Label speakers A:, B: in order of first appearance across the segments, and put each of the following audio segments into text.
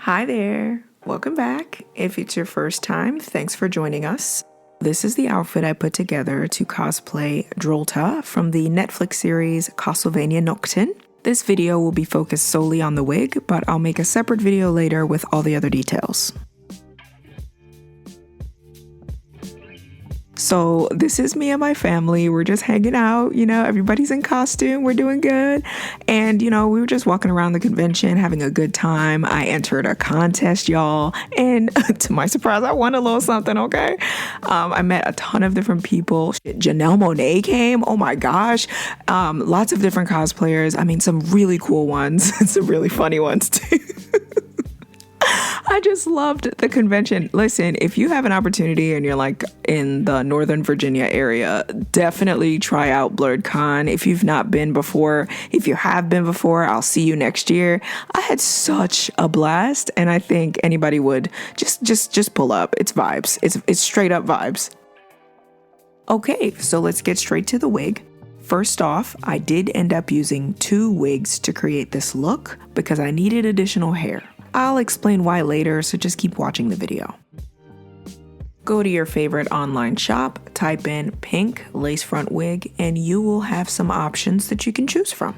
A: Hi there, welcome back. If it's your first time, thanks for joining us. This is the outfit I put together to cosplay Drolta from the Netflix series Castlevania Nocturne. This video will be focused solely on the wig, but I'll make a separate video later with all the other details. So this is me and my family. We're just hanging out, everybody's in costume. We're doing good. And, we were just walking around the convention, having a good time. I entered a contest, y'all. And to my surprise, I won a little something, okay? I met a ton of different people. Janelle Monáe came. Oh my gosh. Lots of different cosplayers. I mean, some really cool ones. Some really funny ones too. I just loved the convention. Listen, if you have an opportunity and you're like in the Northern Virginia area, definitely try out BlurredCon. If you've not been before, if you have been before, I'll see you next year. I had such a blast, and I think anybody would just pull up. It's vibes. It's straight up vibes. Okay, so let's get straight to the wig. First off, I did end up using 2 wigs to create this look because I needed additional hair. I'll explain why later, so just keep watching the video. Go to your favorite online shop, type in pink lace front wig, and you will have some options that you can choose from.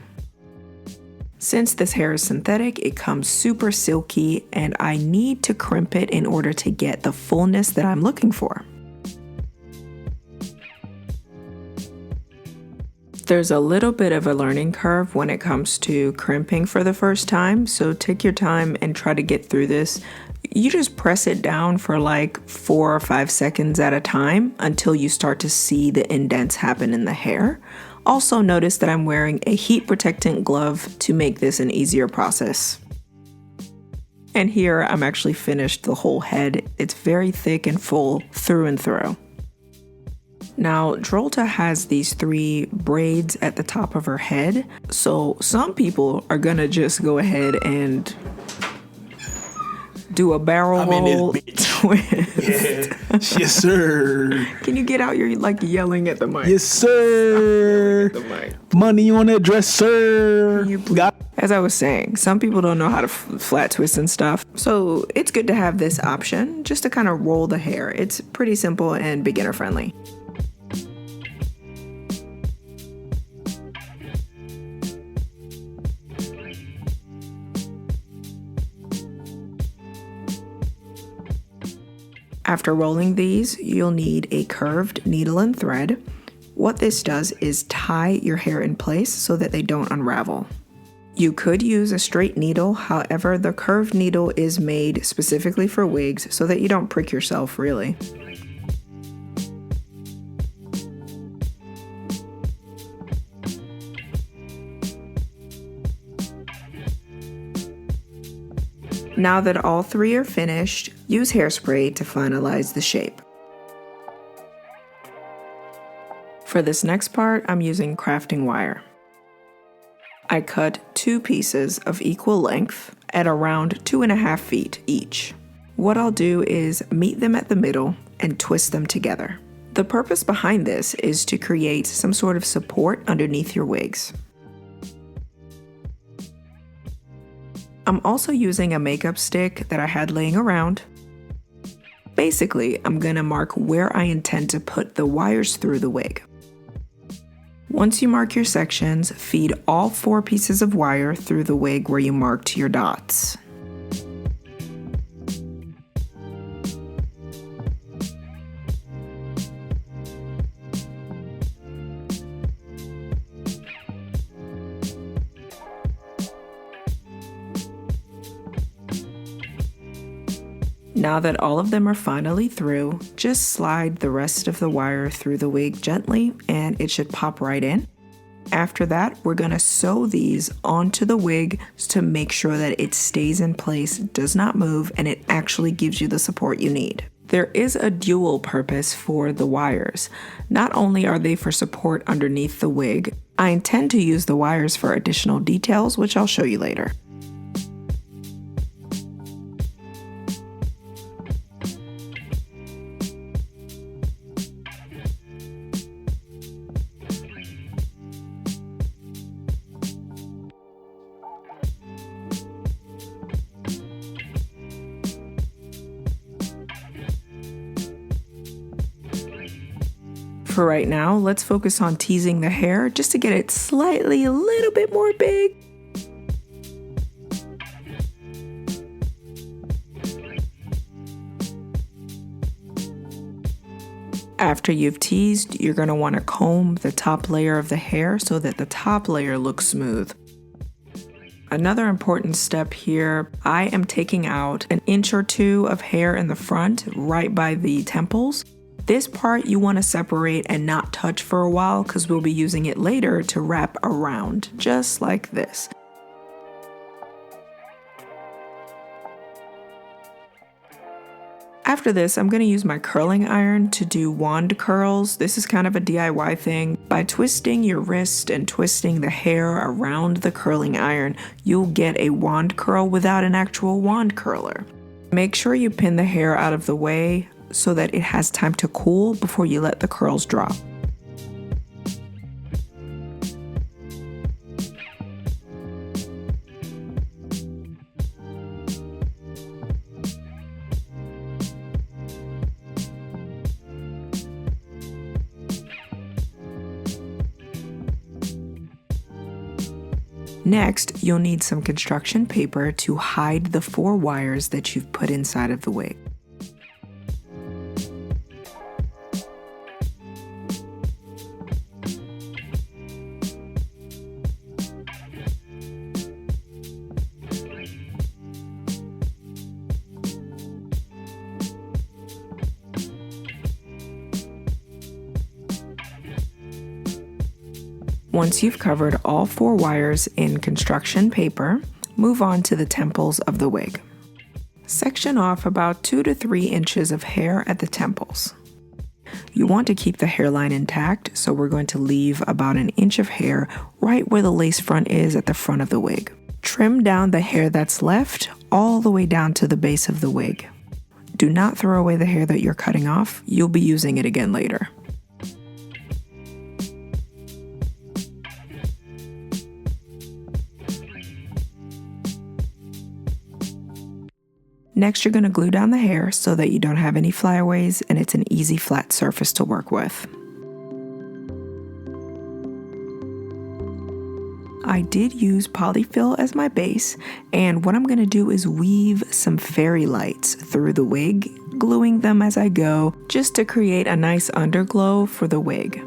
A: Since this hair is synthetic, it comes super silky, and I need to crimp it in order to get the fullness that I'm looking for. There's a little bit of a learning curve when it comes to crimping for the first time, so take your time and try to get through this. You just press it down for like 4 or 5 seconds at a time until you start to see the indents happen in the hair. Also notice that I'm wearing a heat protectant glove to make this an easier process. And here I'm actually finished the whole head. It's very thick and full through and through. Now, Drolta has these 3 braids at the top of her head, so some people are gonna just go ahead and do a barrel roll twist.
B: Yeah. Yes, sir.
A: Can you get out? You're like yelling at the mic.
B: Yes, sir.
A: The mic.
B: Money on that dress, sir.
A: As I was saying, some people don't know how to flat twist and stuff, so it's good to have this option just to kind of roll the hair. It's pretty simple and beginner friendly. After rolling these, you'll need a curved needle and thread. What this does is tie your hair in place so that they don't unravel. You could use a straight needle, however, the curved needle is made specifically for wigs so that you don't prick yourself really. Now that all 3 are finished, use hairspray to finalize the shape. For this next part, I'm using crafting wire. I cut 2 pieces of equal length at around 2.5 feet each. What I'll do is meet them at the middle and twist them together. The purpose behind this is to create some sort of support underneath your wigs. I'm also using a makeup stick that I had laying around. Basically, I'm gonna mark where I intend to put the wires through the wig. Once you mark your sections, feed all 4 pieces of wire through the wig where you marked your dots. Now that all of them are finally through, just slide the rest of the wire through the wig gently and it should pop right in. After that, we're gonna sew these onto the wig to make sure that it stays in place, does not move, and it actually gives you the support you need. There is a dual purpose for the wires. Not only are they for support underneath the wig, I intend to use the wires for additional details, which I'll show you later. For right now, let's focus on teasing the hair just to get it slightly a little bit more big. After you've teased, you're going to want to comb the top layer of the hair so that the top layer looks smooth. Another important step here, I am taking out an inch or two of hair in the front, right by the temples. This part you want to separate and not touch for a while because we'll be using it later to wrap around, just like this. After this, I'm going to use my curling iron to do wand curls. This is kind of a DIY thing. By twisting your wrist and twisting the hair around the curling iron, you'll get a wand curl without an actual wand curler. Make sure you pin the hair out of the way so that it has time to cool before you let the curls drop. Next, you'll need some construction paper to hide the 4 wires that you've put inside of the wig. Once you've covered all 4 wires in construction paper, move on to the temples of the wig. Section off about 2 to 3 inches of hair at the temples. You want to keep the hairline intact, so we're going to leave about an inch of hair right where the lace front is at the front of the wig. Trim down the hair that's left all the way down to the base of the wig. Do not throw away the hair that you're cutting off, you'll be using it again later. Next, you're going to glue down the hair so that you don't have any flyaways and it's an easy flat surface to work with. I did use polyfill as my base, and what I'm going to do is weave some fairy lights through the wig, gluing them as I go, just to create a nice underglow for the wig.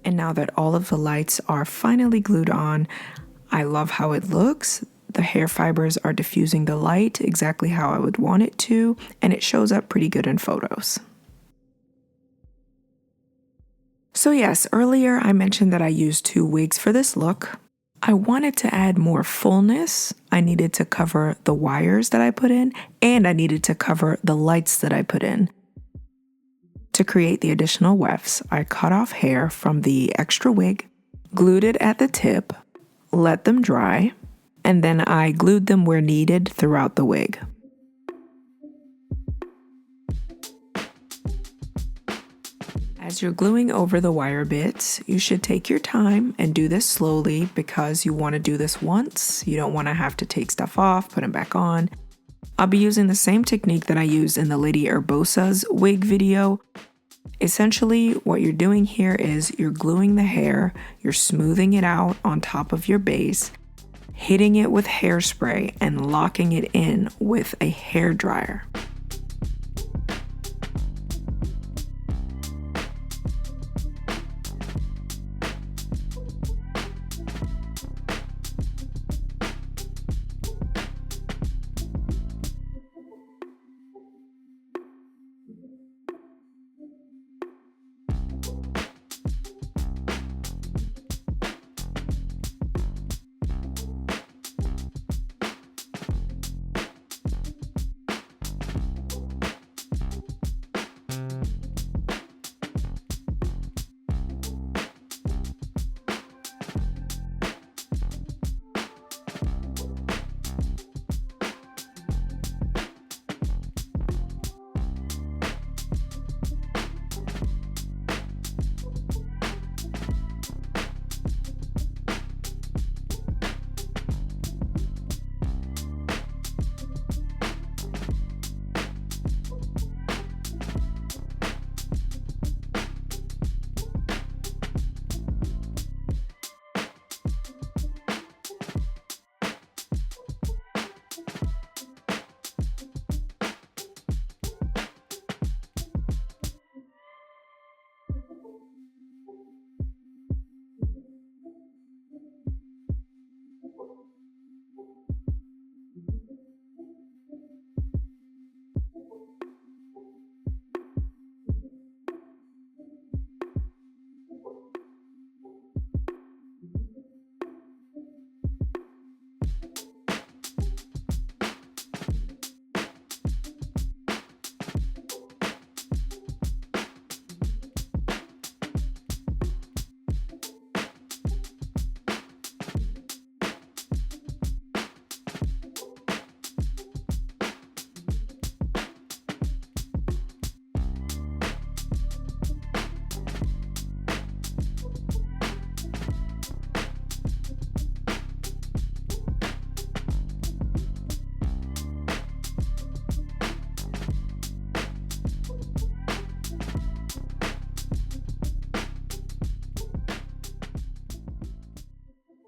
A: And now that all of the lights are finally glued on, I love how it looks. The hair fibers are diffusing the light exactly how I would want it to, and it shows up pretty good in photos. So yes, earlier I mentioned that I used 2 wigs for this look. I wanted to add more fullness. I needed to cover the wires that I put in, and I needed to cover the lights that I put in. To create the additional wefts, I cut off hair from the extra wig, glued it at the tip, let them dry, and then I glued them where needed throughout the wig. As you're gluing over the wire bits, you should take your time and do this slowly because you want to do this once. You don't want to have to take stuff off, put them back on. I'll be using the same technique that I used in the Lady Urbosa's wig video. Essentially, what you're doing here is you're gluing the hair, you're smoothing it out on top of your base, hitting it with hairspray, and locking it in with a hair dryer.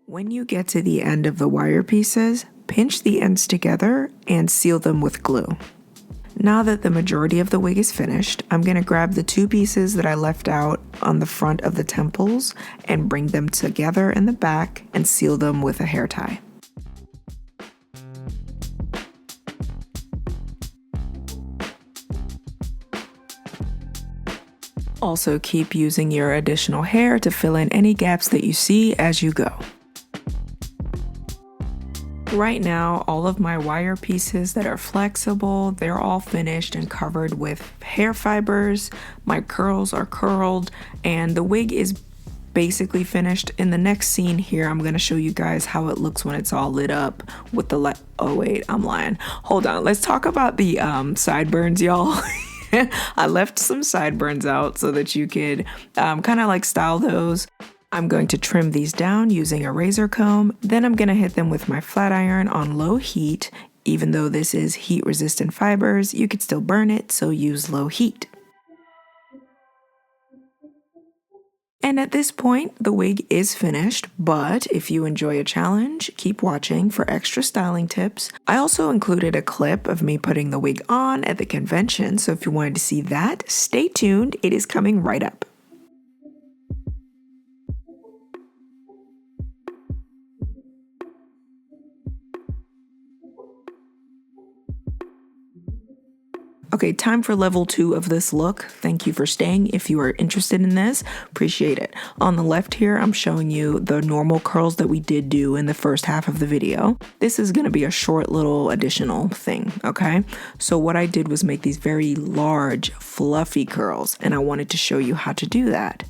A: When you get to the end of the wire pieces, pinch the ends together and seal them with glue. Now that the majority of the wig is finished, I'm going to grab the 2 pieces that I left out on the front of the temples and bring them together in the back and seal them with a hair tie. Also, keep using your additional hair to fill in any gaps that you see as you go. Right now, all of my wire pieces that are flexible, they're all finished and covered with hair fibers. My curls are curled, and the wig is basically finished. In the next scene here, I'm going to show you guys how it looks when it's all lit up with the oh wait, I'm lying. Hold on, let's talk about the sideburns, y'all. I left some sideburns out so that you could kind of like style those. I'm going to trim these down using a razor comb. Then I'm going to hit them with my flat iron on low heat. Even though this is heat resistant fibers, you could still burn it, so use low heat. And at this point, the wig is finished, but if you enjoy a challenge, keep watching for extra styling tips. I also included a clip of me putting the wig on at the convention, so if you wanted to see that, stay tuned, it is coming right up. Okay, time for level 2 of this look. Thank you for staying. If you are interested in this, appreciate it. On the left here, I'm showing you the normal curls that we did do in the first half of the video. This is gonna be a short little additional thing, okay? So what I did was make these very large, fluffy curls, and I wanted to show you how to do that.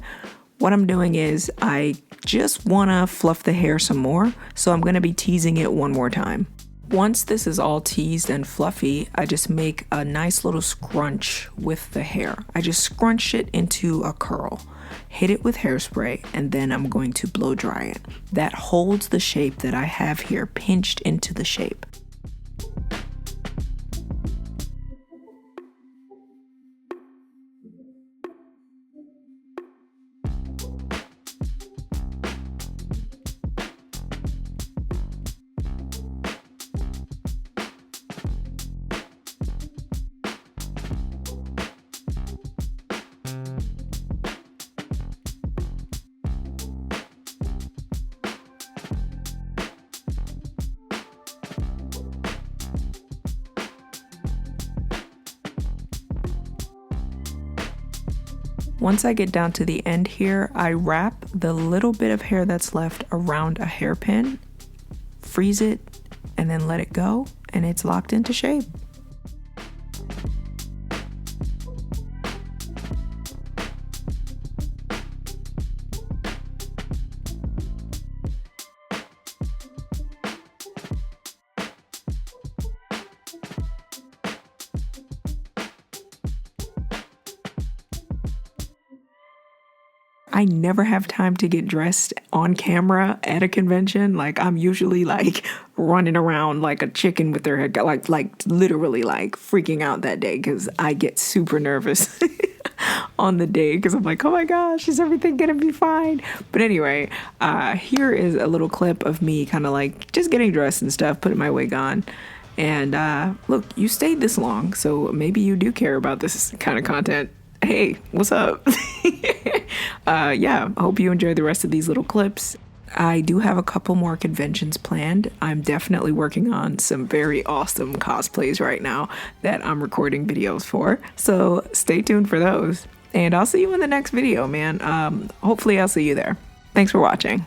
A: What I'm doing is I just wanna fluff the hair some more, so I'm gonna be teasing it one more time. Once this is all teased and fluffy, I just make a nice little scrunch with the hair. I just scrunch it into a curl, hit it with hairspray, and then I'm going to blow dry it. That holds the shape that I have here pinched into the shape. Once I get down to the end here, I wrap the little bit of hair that's left around a hairpin, freeze it, and then let it go, and it's locked into shape. I never have time to get dressed on camera at a convention. Like, I'm usually like running around like a chicken with their head, like literally like freaking out that day because I get super nervous on the day because I'm like, oh my gosh, is everything gonna be fine? But anyway, here is a little clip of me kind of like just getting dressed and stuff, putting my wig on. And look, you stayed this long, so maybe you do care about this kind of content. Hey, what's up? Yeah, hope you enjoy the rest of these little clips. I do have a couple more conventions planned. I'm definitely working on some very awesome cosplays right now that I'm recording videos for. So stay tuned for those. And I'll see you in the next video, man. Hopefully I'll see you there. Thanks for watching.